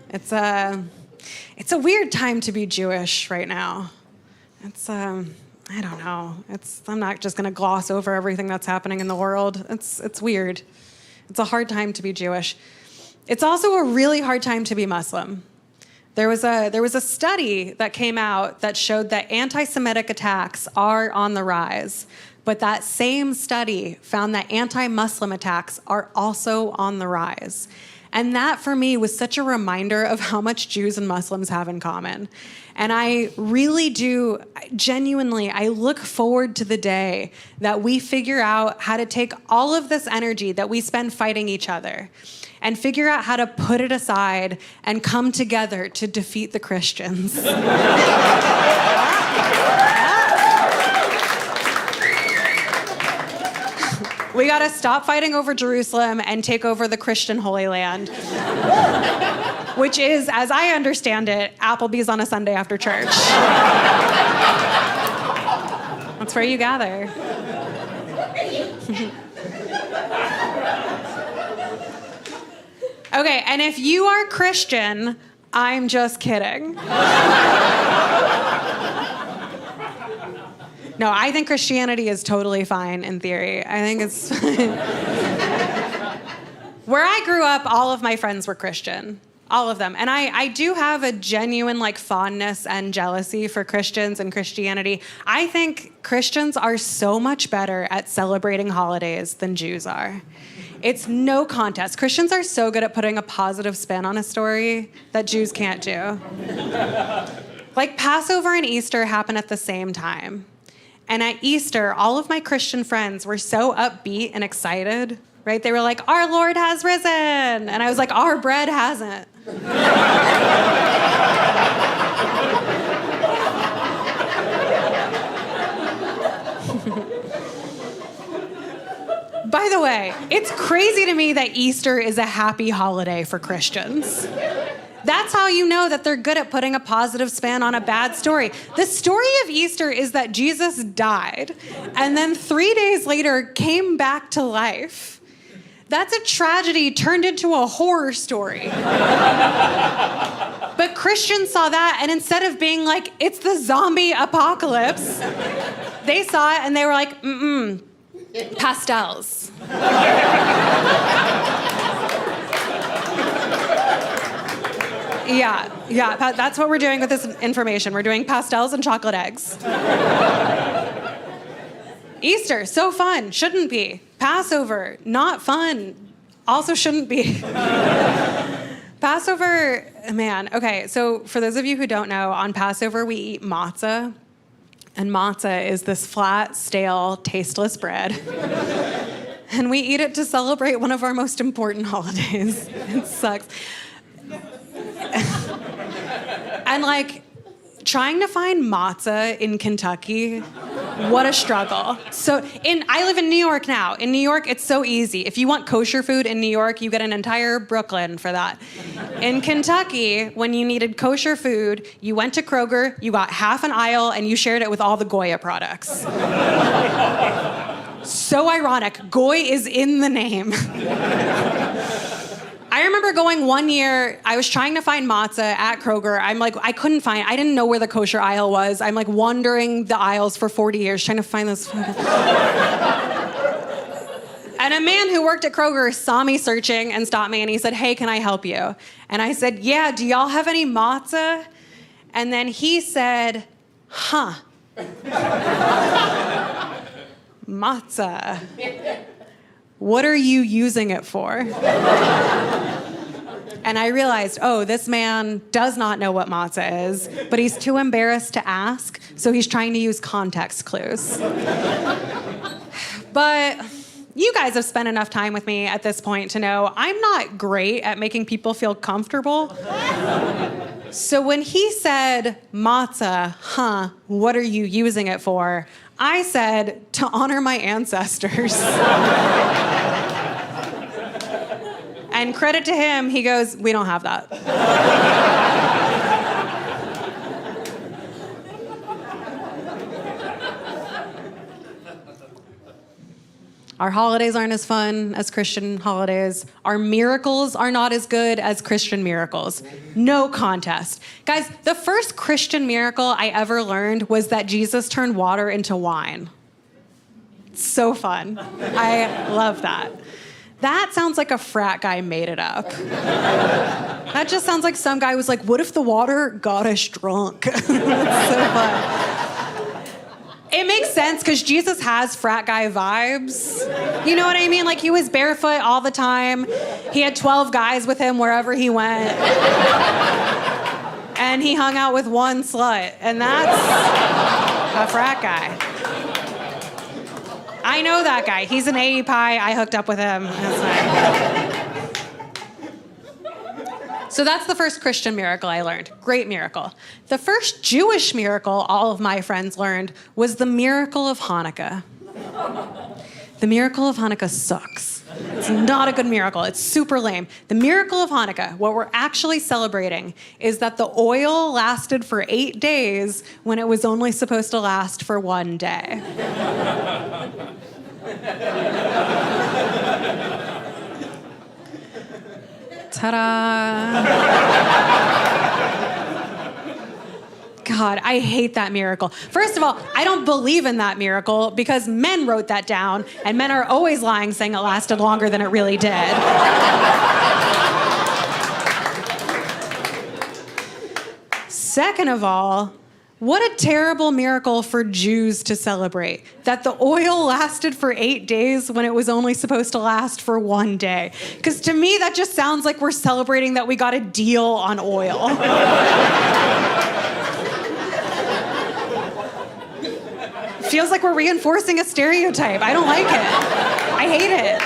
It's a weird time to be Jewish right now. It's I don't know. I'm not just going to gloss over everything that's happening in the world. It's weird. It's a hard time to be Jewish. It's also a really hard time to be Muslim. There was a study that came out that showed that anti-Semitic attacks are on the rise, but that same study found that anti-Muslim attacks are also on the rise. And that, for me, was such a reminder of how much Jews and Muslims have in common. And I really do, genuinely, I look forward to the day that we figure out how to take all of this energy that we spend fighting each other and figure out how to put it aside and come together to defeat the Christians. We gotta stop fighting over Jerusalem and take over the Christian Holy Land, which is, as I understand it, Applebee's on a Sunday after church. That's where you gather. Okay, and if you are Christian, I'm just kidding. No, I think Christianity is totally fine in theory. I think it's fine. Where I grew up, all of my friends were Christian. All of them. And I do have a genuine fondness and jealousy for Christians and Christianity. I think Christians are so much better at celebrating holidays than Jews are. It's no contest. Christians are so good at putting a positive spin on a story that Jews can't do. Passover and Easter happen at the same time. And at Easter, all of my Christian friends were so upbeat and excited, right? They were like, our Lord has risen. And I was like, our bread hasn't. By the way, it's crazy to me that Easter is a happy holiday for Christians. That's how you know that they're good at putting a positive spin on a bad story. The story of Easter is that Jesus died and then 3 days later came back to life. That's a tragedy turned into a horror story. But Christians saw that, and instead of being like, it's the zombie apocalypse, they saw it and they were like, pastels. Yeah, that's what we're doing with this information. We're doing pastels and chocolate eggs. Easter, so fun, shouldn't be. Passover, not fun, also shouldn't be. Passover, man, okay, so for those of you who don't know, on Passover we eat matzah, and matzah is this flat, stale, tasteless bread. And we eat it to celebrate one of our most important holidays. It sucks. And trying to find matzah in Kentucky, what a struggle. I live in New York now. In New York, it's so easy. If you want kosher food in New York, you get an entire Brooklyn for that. In Kentucky, when you needed kosher food, you went to Kroger, you got half an aisle, and you shared it with all the Goya products. So ironic. Goy is in the name. I remember going one year, I was trying to find matzah at Kroger. I couldn't find, I didn't know where the kosher aisle was. I'm wandering the aisles for 40 years trying to find this. And a man who worked at Kroger saw me searching and stopped me and he said, hey, can I help you? And I said, yeah, do y'all have any matzah? And then he said, huh. Matzah. What are you using it for? And I realized, this man does not know what matzah is, but he's too embarrassed to ask, so he's trying to use context clues. But you guys have spent enough time with me at this point to know I'm not great at making people feel comfortable. So when he said, matzah, what are you using it for? I said, to honor my ancestors. And credit to him, he goes, we don't have that. Our holidays aren't as fun as Christian holidays. Our miracles are not as good as Christian miracles. No contest. Guys, the first Christian miracle I ever learned was that Jesus turned water into wine. It's so fun. I love that. That sounds like a frat guy made it up. That just sounds like some guy was like, what if the water got us drunk? That's so fun. It makes sense because Jesus has frat guy vibes. You know what I mean? Like, he was barefoot all the time. He had 12 guys with him wherever he went. And he hung out with one slut. And that's a frat guy. I know that guy. He's an AE Pi. I hooked up with him. So that's the first Christian miracle I learned. Great miracle. The first Jewish miracle all of my friends learned was the miracle of Hanukkah. The miracle of Hanukkah sucks. It's not a good miracle. It's super lame. The miracle of Hanukkah, what we're actually celebrating, is that the oil lasted for 8 days when it was only supposed to last for 1 day. Ta-da! God, I hate that miracle. First of all, I don't believe in that miracle because men wrote that down, and men are always lying saying it lasted longer than it really did. Second of all, what a terrible miracle for Jews to celebrate, that the oil lasted for 8 days when it was only supposed to last for 1 day. Because to me, that just sounds like we're celebrating that we got a deal on oil. Feels like we're reinforcing a stereotype. I don't like it. I hate it.